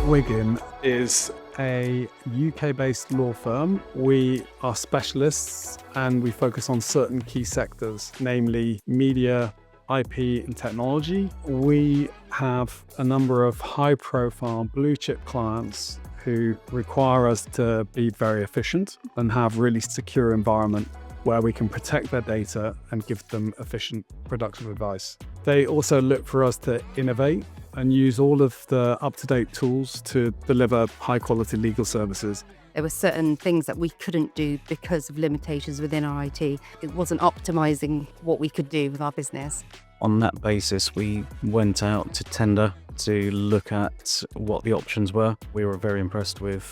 Wiggin is a UK-based law firm. We are specialists and we focus on certain key sectors, namely media, IP and technology. We have a number of high-profile blue-chip clients who require us to be very efficient and have really secure environment where we can protect their data and give them efficient, productive advice. They also look for us to innovate and use all of the up-to-date tools to deliver high-quality legal services. There were certain things that we couldn't do because of limitations within our IT. It wasn't optimizing what we could do with our business. On that basis, we went out to tender to look at what the options were. We were very impressed with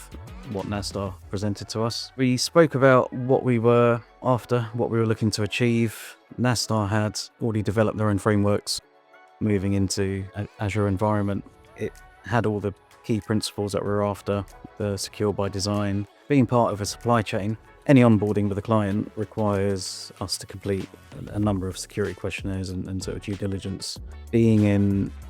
what Nasstar presented to us. We spoke about what we were after, what we were looking to achieve. Nasstar had already developed their own frameworks moving into an Azure environment. It had all the key principles that we're after, the secure by design. Being part of a supply chain, any onboarding with a client requires us to complete a number of security questionnaires and sort of due diligence. Being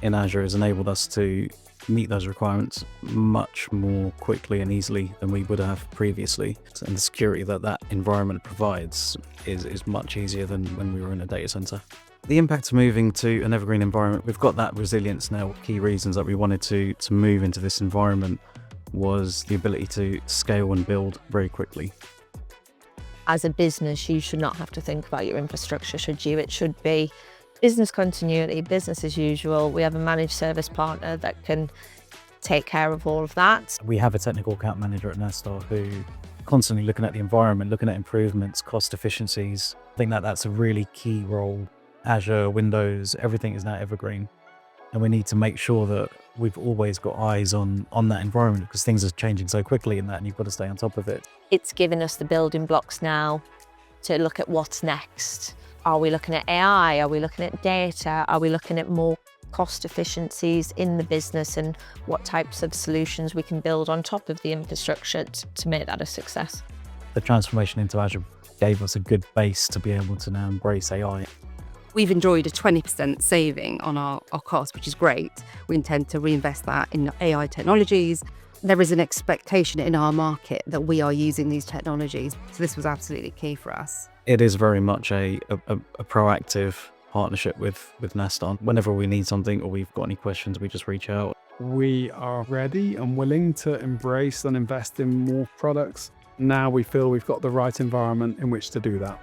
in Azure has enabled us to meet those requirements much more quickly and easily than we would have previously. And the security that environment provides is much easier than when we were in a data center. The impact of moving to an evergreen environment, we've got that resilience now. Key reasons that we wanted to move into this environment was the ability to scale and build very quickly. As a business, you should not have to think about your infrastructure, should you? It should be business continuity, business as usual. We have a managed service partner that can take care of all of that. We have a technical account manager at Nasstar who constantly looking at the environment, looking at improvements, cost efficiencies. I think that's a really key role. Azure, Windows, everything is now evergreen. And we need to make sure that we've always got eyes on that environment because things are changing so quickly in that and you've got to stay on top of it. It's given us the building blocks now to look at what's next. Are we looking at AI? Are we looking at data? Are we looking at more cost efficiencies in the business and what types of solutions we can build on top of the infrastructure to make that a success? The transformation into Azure gave us a good base to be able to now embrace AI. We've enjoyed a 20% saving on our cost, which is great. We intend to reinvest that in AI technologies. There is an expectation in our market that we are using these technologies. So this was absolutely key for us. It is very much a proactive partnership with Nasstar. Whenever we need something or we've got any questions, we just reach out. We are ready and willing to embrace and invest in more products. Now we feel we've got the right environment in which to do that.